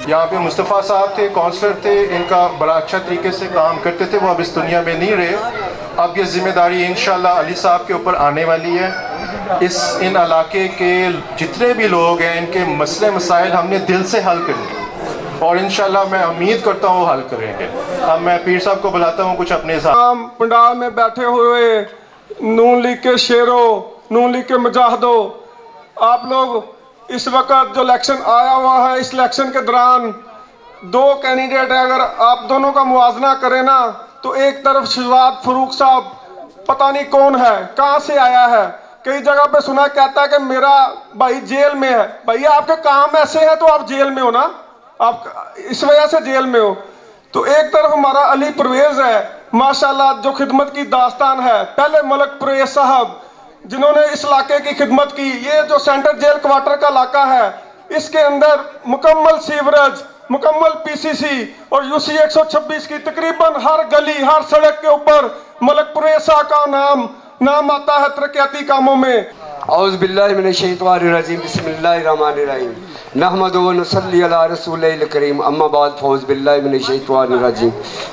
यहाँ पे मुस्तफ़ा साहब थे, काउंसलर थे, इनका बड़ा अच्छा तरीके से काम करते थे। वो अब इस दुनिया में नहीं रहे। अब ये ज़िम्मेदारी इंशाल्लाह अली साहब के ऊपर आने वाली है। इन इलाके के जितने भी लोग हैं, इनके मसले मसाइल हमने दिल से हल करने और इंशाल्लाह मैं उम्मीद करता हूँ वो हल करेंगे। अब मैं पीर साहब को बुलाता हूँ कुछ अपने साथ। पंडाल में बैठे हुए नून लीग के शेरों, नून लीग के मुजाहिदों, आप लोग इस वक्त जो इलेक्शन आया हुआ है, इस इलेक्शन के दौरान दो कैंडिडेट है, अगर आप दोनों का मुआवजा करें ना तो एक तरफ शहजाद फरूक साहब पता नहीं कौन है, कहाँ से आया है, कई जगह पे सुना कहता है कि मेरा भाई जेल में है। भैया आपके काम ऐसे हैं तो आप जेल में हो ना, आप इस वजह से जेल में हो। तो एक तरफ हमारा अली परवेज है माशाल्लाह, जो खिदमत की दास्तान है। पहले मलक परवेज साहब जिन्होंने इस इलाके की खिदमत की। ये जो सेंट्रल जेल क्वार्टर का इलाका है, इसके अंदर मुकम्मल सीवरेज, मुकम्मल पीसीसी और यूसी 126 की तकरीबन हर गली, हर सड़क के ऊपर मलक परवेज साहब का नाम आता है तरक्याती कामों में। औज़ु बिल्लाहि मिनश शैतानिर रजीम, बिस्मिल्लाहिर रहमानिर रहीम, नहमदुहु व नुसल्ली अला रसूलिल करीम, अम्मा बाद, फौज़ु बिल्लाहि मिनश शैतानिर रजीम,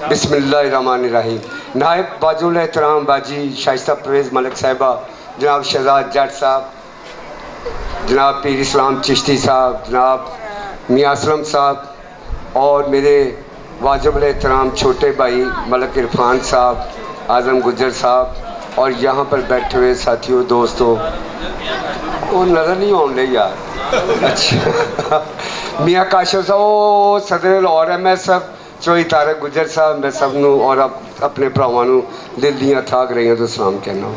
बिस्मिल्लाहिर रहमानिर रहीम। नायब बाजुल एहतराम बाजी शाइस्ता परवेज़ मलिक साहिबा, जनाब शहजाद जट साहब, जनाब पीर इस्लाम चिश्ती साहब, जनाब मियाँ असलम साहब, और मेरे वाजिब एहतराम छोटे भाई मलिक इरफान साहब, आज़म गुज्जर साहब, और यहाँ पर बैठे हुए साथियों, दोस्तों, वो नज़र नहीं आने लगे यार। अच्छा मियाँ काशिफ साहब, वो सदर लाहौर है, मैं सब चोई तारक गुज्जर साहब, मैं सब नू और अपने भरावां नू दिल दियाँ थाक रही हैं तो सलाम कहना।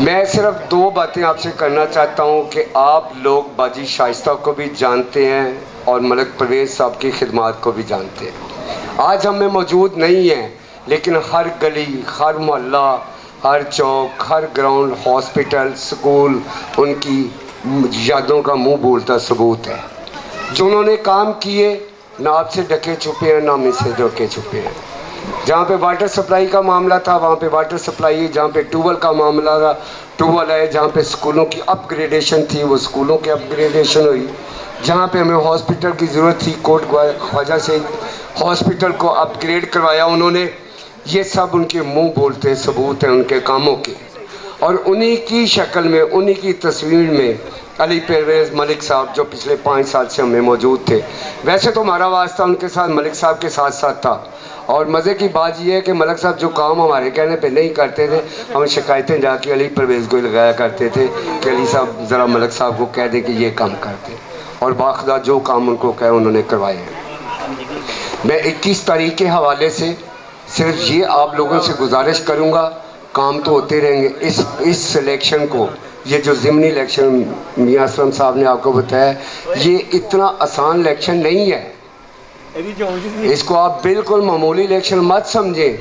मैं सिर्फ दो बातें आपसे करना चाहता हूँ कि आप लोग बाजी शाइस्ता को भी जानते हैं और मलिक परवेज़ साहब की खिदमत को भी जानते हैं। आज हम में मौजूद नहीं हैं, लेकिन हर गली, हर मोहल्ला, हर चौक, हर ग्राउंड, हॉस्पिटल, स्कूल उनकी यादों का मुंह बोलता सबूत है। जो उन्होंने काम किए ना आपसे ढके छुपे हैं, ना हम से ढके छुपे हैं। जहाँ पे वाटर सप्लाई का मामला था वहाँ पे वाटर सप्लाई है, जहाँ पे ट्यूबवेल का मामला था ट्यूबवेल है, जहाँ पे स्कूलों की अपग्रेडेशन थी वो स्कूलों की अपग्रेडेशन हुई, जहाँ पे हमें हॉस्पिटल की ज़रूरत थी कोट ख्वाजा से हॉस्पिटल को अपग्रेड करवाया उन्होंने। ये सब उनके मुंह बोलते सबूत हैं उनके कामों के, और उन्हीं की शक्ल में, उन्हीं की तस्वीर में अली परवेज़ मलिक साहब जो पिछले 5 साल से हमें मौजूद थे। वैसे तो हमारा वास्ता उनके साथ मलिक साहब के साथ साथ था, और मज़े की बात यह है कि मलिक साहब जो काम हमारे कहने पे नहीं करते थे, हम शिकायतें जाके अली परवेज़ को लगाया करते थे कि अली साहब ज़रा मलिक साहब को कह दे कि ये काम करते, और बाखुदा जो काम उनको कहे उन्होंने करवाए हैं। मैं 21 तारीख के हवाले से सिर्फ ये आप लोगों से गुजारिश करूँगा, काम तो होते रहेंगे, इस सिलेक्शन को, ये जो ज़िमनी इलेक्शन मियाँ असलम साहब ने आपको बताया, ये इतना आसान इलेक्शन नहीं है। इसको आप बिल्कुल मामूली इलेक्शन मत समझें,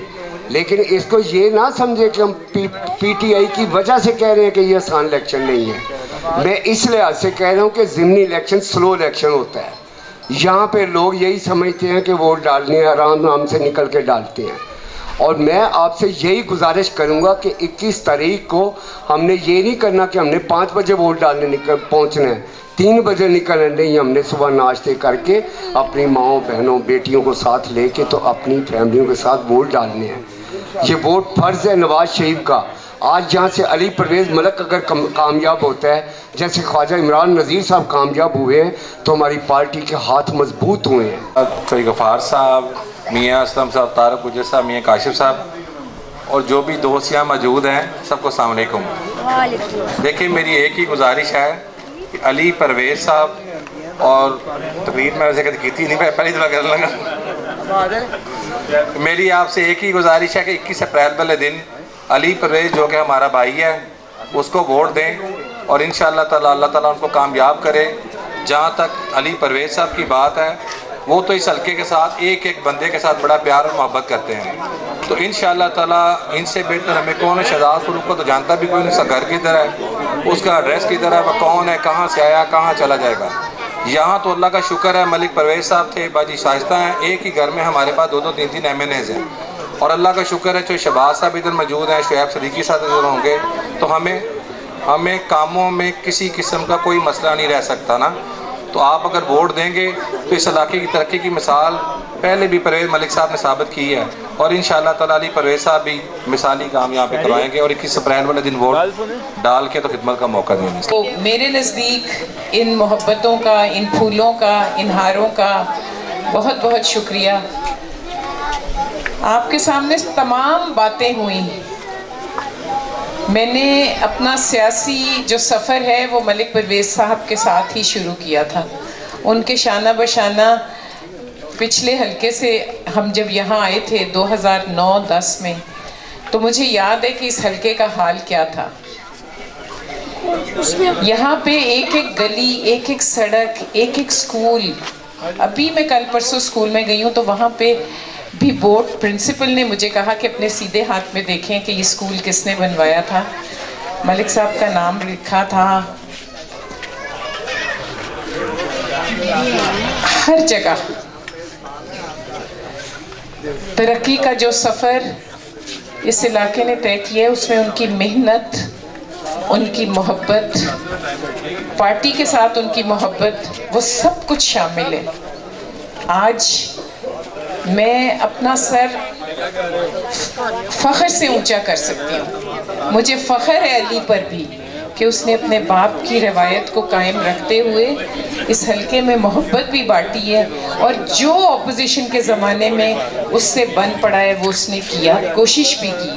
लेकिन इसको ये ना समझें कि हम पीटीआई की वजह से कह रहे हैं कि ये आसान इलेक्शन नहीं है। मैं इस लिहाज से कह रहा हूँ कि ज़िमनी इलेक्शन स्लो इलेक्शन होता है। यहाँ पे लोग यही समझते हैं कि वोट डालने आराम से निकल के डालते हैं, और मैं आपसे यही गुजारिश करूँगा कि 21 तारीख को हमने ये नहीं करना कि हमने 5 बजे वोट डालने पहुँचना है, 3 बजे निकलना नहीं, हमने सुबह नाश्ते करके अपनी माओ बहनों बेटियों को साथ लेके तो अपनी फैमिलियों के साथ वोट डालने हैं। ये वोट फ़र्ज़ है नवाज़ शरीफ का। आज जहाँ से अली परवेज़ मलिक अगर कामयाब होता है, जैसे ख्वाजा इमरान नज़ीर साहब कामयाब हुए हैं, तो हमारी पार्टी के हाथ मजबूत हुए हैं। तो गफ़ार साहब, मियाँ असलम साहब, तारक गुज्जर साहब, मियाँ काशिफ साहब, और जो भी दोस्त यहाँ मौजूद हैं, सबको अस्सलाम वालेकुम। देखिए, मेरी एक ही गुजारिश है कि अली परवेज़ साहब, और तकरीर में वैसे कभी की नहीं, पहली दफ़ा कर लगा। मेरी आपसे एक ही गुजारिश है कि 21 अप्रैल वाले दिन अली परवेज़ जो कि हमारा भाई है उसको वोट दें, और इंशाअल्लाह ताला अल्लाह ताला उनको कामयाब करे। जहाँ तक अली परवेज़ साहब की बात है, वो तो इस हल्के के साथ एक एक बंदे के साथ बड़ा प्यार और मोहब्बत करते हैं, तो इंशाअल्लाह ताला इनसे बेहतर हमें कौन है। शहजाद फरूक को तो जानता भी कोई नहीं, उसका घर किधर है, उसका एड्रेस किधर है, वह कौन है, कहाँ से आया, कहाँ चला जाएगा। यहाँ तो अल्लाह का शुक्र है, मलिक परवेज़ साहब थे, बाजी शाइस्ता हैं, एक ही घर में हमारे पास 2-2, 3-3 MNAs हैं, और अल्लाह का शुक्र है जो शहबाज साहब इधर मौजूद हैं, शुएब सदीकी साहब इधर होंगे, तो हमें कामों में किसी किस्म का कोई मसला नहीं रह सकता ना। तो आप अगर वोट देंगे तो इस इलाके की तरक्की की मिसाल पहले भी परवेज़ मलिक साहब ने साबित की है, और इंशाअल्लाह ताला अली परवेज़ साहब भी मिसाली काम यहाँ पे करवाएंगे, और 21 अप्रैल वाले दिन वोट डाल के तो खिदमत का मौका देंगे। तो मेरे नज़दीक इन मोहब्बतों का, इन फूलों का, इन हारों का बहुत बहुत शुक्रिया। आपके सामने तमाम बातें हुई। मैंने अपना सियासी जो सफ़र है वो मलिक परवेज़ साहब के साथ ही शुरू किया था। उनके शाना बशाना पिछले हल्के से हम जब यहाँ आए थे 2009-10 में, तो मुझे याद है कि इस हल्के का हाल क्या था। यहाँ पे एक एक गली, एक एक सड़क, एक एक स्कूल। अभी मैं कल परसों स्कूल में गई हूँ तो वहाँ पे भी बोर्ड प्रिंसिपल ने मुझे कहा कि अपने सीधे हाथ में देखें कि ये स्कूल किसने बनवाया था। मलिक साहब का नाम लिखा था। हर जगह तरक्की का जो सफ़र इस इलाके ने तय किया है उसमें उनकी मेहनत, उनकी मोहब्बत, पार्टी के साथ उनकी मोहब्बत, वो सब कुछ शामिल है। आज मैं अपना सर फ़ख्र से ऊंचा कर सकती हूँ। मुझे फ़ख्र है अली पर भी कि उसने अपने बाप की रवायत को कायम रखते हुए इस हल्के में मोहब्बत भी बांटी है, और जो ऑपोजिशन के ज़माने में उससे बन पड़ा है वो उसने किया, कोशिश भी की है।